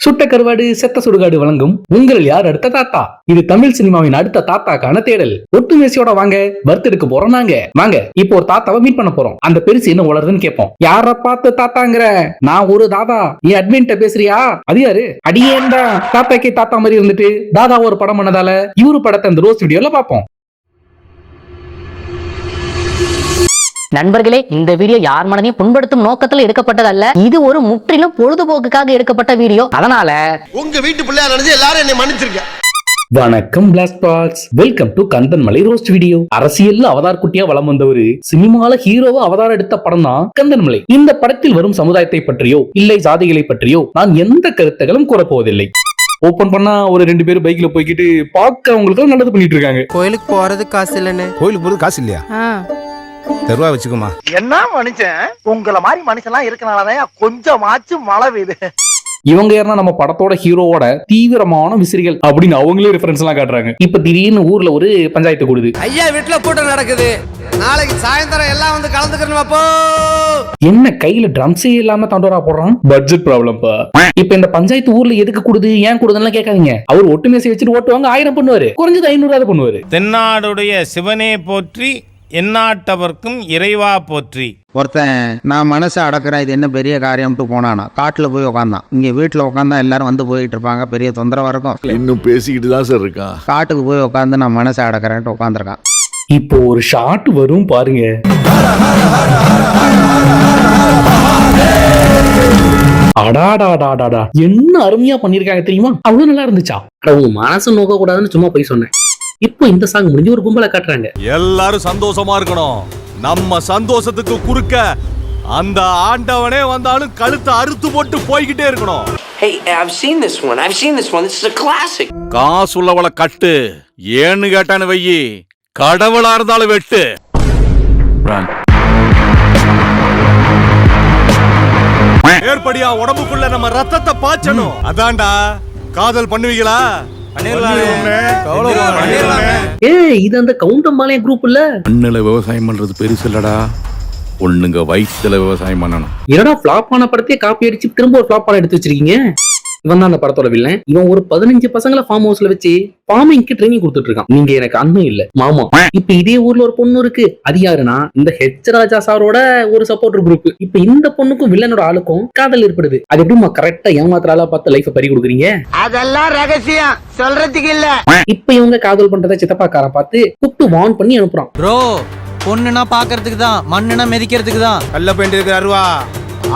சுட்ட கருவாடு செத்த சுடுகாடு வழங்கும் உங்களில் யார் அடுத்த தாத்தா. இது தமிழ் சினிமாவின் அடுத்த தாத்தாக்கான தேடல். ஒட்டு மேசியோட வாங்க, பர்த்டேக்கு போறோம் நாங்க. வாங்க இப்போ ஒரு தாத்தாவை மீட் பண்ண போறோம். அந்த பெருசு என்ன வளருதுன்னு கேட்போம். யார பார்த்து தாத்தாங்கிற? நான் ஒரு தாதா. நீ அட்மின்ட்ட பேசுறியா? அது யாரு? அடியேண்டா. தாத்தாக்கே தாத்தா மாதிரி இருந்துட்டு தாதா ஒரு படம் பண்ணதால இவரு படத்தை இந்த ரோஸ் வீடியோல பாப்போம். நண்பர்களே, இந்த வீடியோ யார் மனதையும் புண்படுத்தும் நோக்கத்துல எடுக்கப்பட்டதல்ல. இது ஒரு முற்றிலும் பொழுதுபோக்குக்காக எடுக்கப்பட்ட வீடியோ. அதனால உங்க வீட்டு பிள்ளையா நினைச்சு எல்லாரும் என்னை மன்னிச்சிருக்க. வணக்கம் blast bots. Welcome to Kandhanmalai roast video. அரசியல்ல அவதார் குட்டியா வலம் வந்தவரு, சினிமால ஹீரோவா அவதாரம் எடுத்த படம் தான் கந்தன்மலை. இந்த படத்தில் வரும் சமுதாயத்தை பற்றியோ இல்லை ஜாதிகளை பற்றியோ நான் எந்த கருத்துகளும் கூறப்போவதில்லை. ஓபன் பண்ணா ஒரு 2 பேரும் பைக்ல போய்கிட்டு பார்க்க அவங்களுக்கு நல்லது பண்ணிட்டு இருக்காங்க. கோயிலுக்கு போறது காசு இல்லன்னு. கோயிலுக்கு போறது காசு இல்லையா? தெருவா வச்சுக்கோமா. என்ன மனுஷன், உங்களை மாதிரி மனுஷன்லாம் இருக்கனாலதான் கொஞ்சமாச்சும் மழை பெய்யுது. இவங்க யாருன்னா நம்ம படத்தோட ஹீரோவோட தீவிரமான விசிறிகள் அப்படின்னு அவங்களே ரெஃபரன்ஸ் எல்லாம் காட்டுறாங்க. இப்ப திடீர்னு ஊர்ல ஒரு பஞ்சாயத்து கூடுது. ஐயா வீட்டுல கூட்டம் நடக்குது, நாளைக்கு சாயந்தரம் எல்லாம் வந்து கலந்துக்கணும். அப்போ என்ன கையில ட்ரம்ஸே இல்லாம தண்டோரா போடுறான்? Budget problem. இப்ப இந்த பஞ்சாயத்து ஊர்ல எதுக்கு கூடுது, ஏன் கூடுதுன்னு கேட்காதீங்க. அவர் ஒட்டு மேசை வச்சுட்டு ஓட்டுவாங்க, 1000 பண்ணுவாரு, குறைஞ்சது 500 பண்ணுவாரு. தென்னாடுடைய சிவனே போற்றி, எந்நாட்டவர்க்கும் இறைவா போற்றி. ஒருத்தன் நான் மனசை அடக்கிறேன், இது என்ன பெரிய காரியம்ட்டு போனானா காட்டுல போய் உட்காந்தான். இங்க வீட்டுல உட்காந்தா எல்லாரும் வந்து போயிட்டு இருப்பாங்க, பெரிய தொந்தரவா இருக்கும். இன்னும் பேசிக்கிட்டு தான் சார் இருக்கான். காட்டுக்கு போய் உட்காந்து நான் மனசை அடக்கிறேன்ட்டு உட்காந்துருக்கான். இப்போ ஒரு ஷாட் வரும் பாருங்க. அடாடாடாடாடா, என்ன அருமையா பண்ணிருக்காங்க தெரியுமா? அவ்வளவு நல்லா இருந்துச்சா? உங்க மனசு நோக்க கூடாதுன்னு சும்மா போய் சொன்னேன். இப்போ இந்த சாங் முடிஞ்சு ஒரு கும்பலை காட்டுறாங்க. எல்லாரும் சந்தோஷமா இருக்கணும். நம்ம சந்தோஷத்துக்கு குறுக்க அந்த ஆண்டவனே வந்தாலும் கழுத்தை அறுத்து போட்டு போய்கிட்டே இருக்கணும். Hey, I've seen this one. This is a classic. காசு உள்ளவளை கட்டு, ஏன்னு கேட்டான்னு வையி, கடவுளா இருந்தாலும் வெட்டு. ஏற்படியா உடம்புக்குள்ள நம்ம ரத்தத்தை பாய்ச்சணும். அதான்டா காதல் பண்ணுவீங்களா? இது அந்த கவுண்டம்பாளையம் குரூப் இல்ல. மண்ணுல விவசாயம் பண்றது பெருசு இல்லடா, பொண்ணுங்க வயிற்றுல விவசாயம் பண்ணணும். என்னடா ஃபிளாப் ஆன படத்தையே காப்பி அடிச்சு திரும்ப ஒரு ஃபிளாப் படம் எடுத்து வச்சிருக்கீங்க. இவன் தான் அந்த படத்தோட வில்லன். இவன் ஒரு 15 பசங்களை ஃபார்ம் ஹவுஸ்ல வச்சு ஃபார்மிங்க்கு ட்ரைனிங் கொடுத்துட்டு இருக்கான். நீங்க எனக்கு அண்ணன் இல்ல மாமா. இப்ப இதே ஊர்ல ஒரு பொண்ணு இருக்கு. அது யாருன்னா இந்த ஹெச் ராஜா சாரோட ஒரு சப்போர்ட்டர் குரூப். இப்ப இந்த பொண்ணுக்கும் வில்லனோட ஆளுக்கும் காதல் ஏற்படுது. அது எப்படிமா கரெக்டா ஏமாத்திரால பார்த்து லைஃப் பறி கொடுக்குறீங்க? அதெல்லாம் ரகசியம், சொல்றதுக்கு இல்ல. இப்ப இவங்க காதல் பண்றத சித்தப்பாக்கார பார்த்து கூப்பிட்டு வார்ன் பண்ணி அனுப்புறான். ப்ரோ, பொண்ணுனா பாக்குறதுக்கு தான், மண்ணுனா மிதிக்கிறதுக்கு தான். கல்ல பெயிண்ட் இருக்கு அருவா,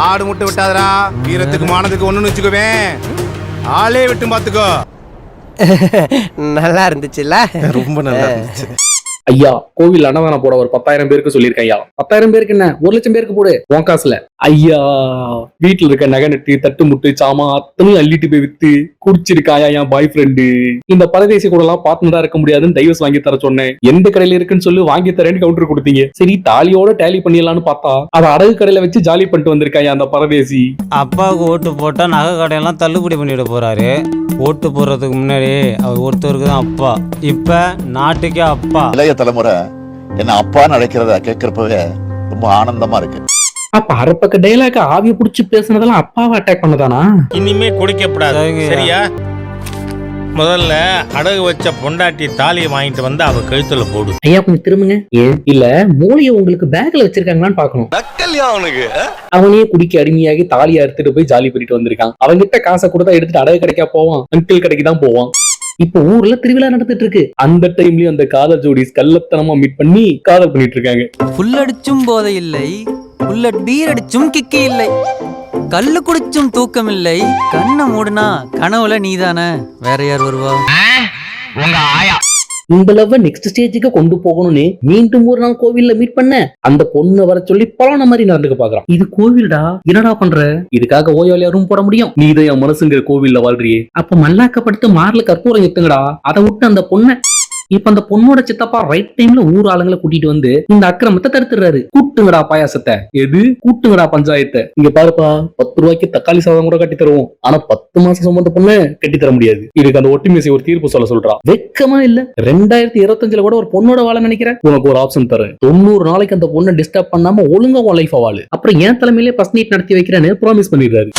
ஆடு முட்டை விட்டாதரா. வீரத்துக்கு மானத்துக்கு ஒண்ணுன்னு வச்சுக்குவேன், ஆளே விட்டு பாத்துக்கோ. நல்லா இருந்துச்சுல்ல? ரொம்ப நல்லா இருந்துச்சு. ஐயா, கோவில் அன்னதானம் போட ஒரு 10,000 பேருக்கு சொல்லியிருக்கேன். ஐயா 10,000 பேருக்கு என்ன, 1,00,000 பேருக்கு போடு உன் காசுல. ஐயா வீட்டுல இருக்க நகை நட்டு தட்டு முட்டு சாமா அத்தனையும் அள்ளிட்டு போய் வித்து குடிச்சிருக்காயா என் பாய் ஃப்ரெண்டு. இந்த பரதேசி கூட எல்லாம் பார்ட்னரா இருக்க முடியாதுன்னு டைவர்ஸ் வாங்கி தர சொன்னேன். எந்த கடையில இருக்குன்னு சொல்லி வாங்கி தரேன்னு கவுண்டர் கொடுத்தீங்க. சரி தாலியோட டேலி பண்ணிடலான்னு பார்த்தா அவ அடகு கடையில வச்சு ஜாலி பண்ணிட்டு வந்திருக்காயா அந்த பரதேசி. அப்பாவுக்கு ஓட்டு போட்டா நகை கடையெல்லாம் தள்ளுபடி பண்ணிட்டு போறாரு. ஓட்டு போடுறதுக்கு முன்னாடி அவர் ஒருத்தருக்கு தான் அப்பா, இப்ப நாட்டுக்கே அப்பா. இளைய தலைமுறை என்ன அப்பான்னு அழைக்கிறத கேட்கிறப்பவே ரொம்ப ஆனந்தமா இருக்கு. அப்ப அரப்பக்க டைலாக் ஆவிய புடிச்சு பேசுனதெல்லாம் அப்பாவை அட்டாக் பண்ணதானா? இனிமே குடிக்கப்படாது, சரியா? முதல்ல அடகு வச்ச பொண்டாட்டி தாலியை வாங்கிட்டு வந்து அவ கழுத்துல போடு. ஐயா கொஞ்சம் திரும்புங்க. ஏன் இல்ல மூளைய உங்களுக்கு பேக்ல வச்சிருக்காங்களான்னு பாக்கணும். அவனே குடிக்க அடிமையாகி தாலியா எடுத்துட்டு போய் ஜாலி பண்ணிட்டு வந்திருக்கான். அவங்கிட்ட காசை கொடுத்தா எடுத்துட்டு அடகு கடைக்கா போவான், அங்கிள் கடைக்கு தான் போவான். இப்ப ஊர்ல திருவிழா நடந்துட்டு இருக்கு. அந்த டைம்லயும் அந்த காதல் ஜோடிஸ் கள்ளத்தனமா மீட் பண்ணி காதல் பண்ணிட்டு இருக்காங்க. புல் அடிச்சும் போதை இல்லை, புல்லட் பீர் அடிச்சும் கிக்கி இல்லை, கல்லு குடிச்சும் தூக்கம் இல்லை, கண்ணை மூடுனா கனவுல நீதானே, வேற யார் வருவா? இந்த லவ் நெக்ஸ்ட் ஸ்டேஜுக்கு கொண்டு போகணும்னு மீண்டும் ஒரு நாள் கோவில்ல மீட் பண்ண அந்த பொண்ணு வர சொல்லி பலான மாதிரி நடந்துக்க பாக்குறான். இது கோவில்டா, என்னடா பண்ற? இதுக்காக ஓயோலியா ரூம் போட முடியும்? நீ இதை என் மனசுங்கிற கோவில்ல வாழ்றியே. அப்ப மல்லாக்கப்படுத்து மார்ல கற்பூரம் எத்துங்கடா. அதை விட்டு அந்த பொண்ணை இப்ப அந்த பொண்ணோட சித்தப்பா ரைட் டைம்ல ஊர் ஆளுங்களை கூட்டிட்டு வந்து இந்த அக்கிரமத்தை தடுத்துறாரு. கூட்டுங்கடா பாயாசத்தை, எது கூட்டுங்கடா பஞ்சாயத்தை. இங்க பாருப்பா, 10 ரூபாய்க்கு தக்காளி சாதம் கூட கட்டி தருவோம், ஆனா 10 மாசம் சுமந்த பொண்ணு கட்டி தர முடியாது. இதுக்கு அந்த ஒட்டுமேசை ஒரு தீர்ப்பு சொல்ல சொல்றான். வெக்கமா இல்ல? 2025 கூட ஒரு பொண்ணோட வாழ நினைக்கிறேன். உனக்கு ஒரு ஆப்ஷன் தரேன். 90 நாளைக்கு அந்த பொண்ணை டிஸ்டர்ப் பண்ணாம ஒழுங்கா உன் லைஃப் வாழு. அப்புறம் என் தலைமையிலே ஃபர்ஸ்ட் நைட் நடத்தி வைக்கிறேன்னு ப்ராமிஸ் பண்ணிடுறாரு.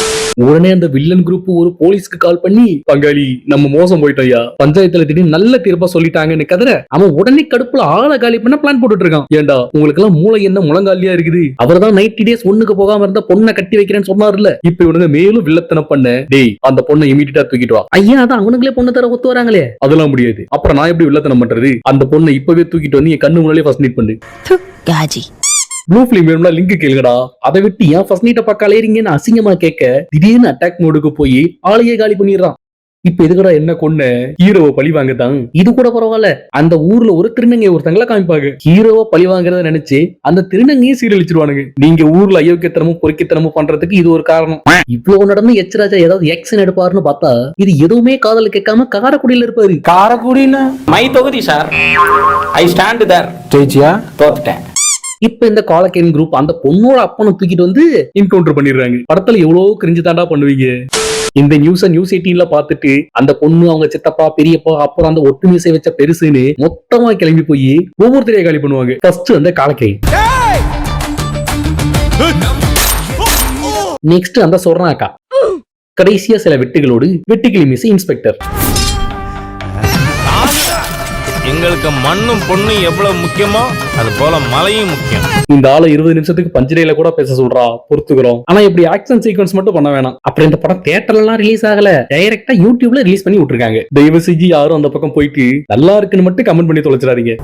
உடனே அந்த வில்லன் குரூப் ஒரு போலீஸ்க்கு கால் பண்ணி, பங்காளி நம்ம மோசம் போயிட்டோம்யா, பஞ்சாயத்துல திடீர்னு நல்ல தீர்ப்பா சொல்லிட்டாங்கன்னு கதற அவன் உடனே கடுப்புல ஆளை காலி பண்ண பிளான் போட்டுட்டு இருக்கான். ஏண்டா உங்களுக்கு எல்லாம் மூளை என்ன முழங்காலியா இருக்குது? அவர்தான் 90 days ஒண்ணுக்கு போகாம இருந்தா பொண்ணை கட்டி வைக்கிறேன்னு சொன்னார்ல, இப்ப இவனுங்க மேலும் வில்லத்தனம் பண்ண, டேய் அந்த பொண்ணை இமீடியட்டா தூக்கிட்டு வா. ஐயா அதான் அவனுங்களே பொண்ணு தர ஒத்து வராங்களே. அதெல்லாம் முடியாது, அப்புறம் நான் எப்படி வில்லத்தனம் பண்றது? அந்த பொண்ணை இப்பவே தூக்கிட்டு வந்து என் கண்ணு முன்னாலே ஃபர்ஸ்ட் மீட் பண்ணு. காஜி ப்ளூ ஃபிலிம் வேணும்னா லிங்க் கேளுங்கடா. அதை விட்டு ஏன் ஃபர்ஸ்ட் மீட்ட பக்கம் அலையறீங்கன்னு அசிங்கமா கேட்க திடீர்னு அட்டாக் மோடுக்கு போய் ஆளையே காலி பண்ணிடுறான். இப்ப எதுக்கடா என்ன கொன்ன? ஹீரோவை பழி வாங்கத்தான். இது கூட பரவாயில்ல, அந்த ஊர்ல ஒரு திருநங்கை ஒருத்தங்கள காமிப்பாங்க. ஹீரோவை பழி வாங்குறத நினைச்சு அந்த திருநங்கையை சீரழிச்சிருவானுங்க. நீங்க ஊர்ல அயோக்கியத்தனமும் பொறுக்கித்தனமும் பண்றதுக்கு இது ஒரு காரணம். இவ்வளவு நடந்து எச்ராஜா ஏதாவது ஆக்ஷன் எடுப்பாருன்னு பார்த்தா இது எதுவுமே காதல கேட்காம காரக்குடியில இருப்பாரு. காரக்குடினா மை தொகுதி சார். I stand there. ஜெயிச்சியா? தோத்துட்டேன். இப்ப இந்த காலக்கேன் குரூப் அந்த பொண்ணோட அப்பனை தூக்கிட்டு வந்து என்கவுண்டர் பண்ணிடுறாங்க. படத்துல எவ்வளவு கிரிஞ்சு தாண்டா பண்ணுவீங்க. இந்த நியூஸ் 18ல பாத்துட்டு அந்த பொண்ணு அவங்க சித்தப்பா பெரியப்பா அப்புறம் அந்த ஒட்டு மீசை வச்ச பெருசுன்னு மொத்தமா கிளம்பி போய் ஒவ்வொருத்தரையும் காலி பண்ணுவாங்க. ஃபர்ஸ்ட் அந்த காலக்கேன், நெக்ஸ்ட் அந்த சொர்ணாக்கா, கடைசியா சில வெட்டுகளோடு வெட்டுக்கிளி மீசை இன்ஸ்பெக்டர். எங்களுக்கு மண்ணும் பொண்ணும் எவ்வளவு முக்கியமோ அது போல மலையும் முக்கியம். இந்த ஆளை 20 நிமிஷத்துக்கு பஞ்சரையில கூட பேச சொல்றா, பொறுத்துக்கிறோம். ஆனா இப்படி ஆக்ஷன் சீக்வன்ஸ் மட்டும் பண்ண வேணாம். அப்புறம் இந்த படம் தியேட்டர்ல எல்லாம் ரிலீஸ் ஆகல, டைரக்டா யூடியூப்ல ரிலீஸ் பண்ணி விட்டுருக்காங்க. தயவு செஞ்சு யாரும் அந்த பக்கம் போயிட்டு நல்லா இருக்குன்னு மட்டும் கமெண்ட் பண்ணி தொலைச்சிடாதீங்க.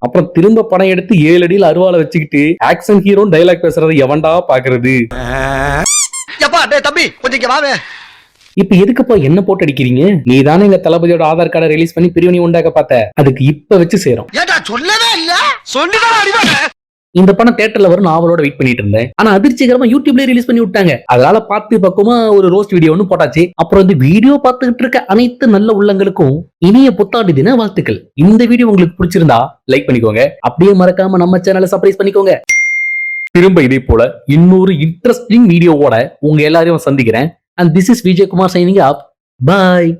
அப்புறம் திரும்ப படம் எடுத்து 7 அடியில் அருவாளை வச்சுக்கிட்டு ஆக்ஷன் ஹீரோ டைலாக் பேசுறதை எவன்டா பாக்குறது? தம்பி கொஞ்சம் வாவே. இப்ப எதுக்குப்பா என்ன போட்டு அடிக்கிறீங்க? நீ தானே எங்க தளபதியோட ஆதார் கார்டை ரிலீஸ் பண்ணி பிரிவினை உண்டாக்க பார்த்த, அதுக்கு இப்ப வச்சு சேரும். சொல்லவே இல்ல சொல்லிதான். இந்த படம் தியேட்டர்ல வரும் நாவலோட வெயிட் பண்ணிட்டு இருந்தேன். ஆனா அதிர்ச்சிகரமா யூடியூப்ல ரிலீஸ் பண்ணி விட்டாங்க. அதனால பார்த்து பக்கமா ஒரு ரோஸ்ட் வீடியோ ஒன்னு போட்டாச்சு. அப்புறம் இந்த வீடியோ பார்த்துக்கிட்டு இருக்க அனைத்து நல்ல உள்ளங்களுக்கும் இனிய புத்தாண்டு தின வாழ்த்துக்கள். இந்த வீடியோ உங்களுக்கு பிடிச்சிருந்தா லைக் பண்ணிக்கோங்க. அப்படியே மறக்காம நம்ம சேனலை சப்ஸ்கிரைப் பண்ணிக்கோங்க. திரும்ப இதே போல இன்னொரு இன்ட்ரெஸ்டிங் வீடியோவோட உங்க எல்லாரையும் சந்திக்கிறேன். And this is Vijay Kumar signing up. Bye.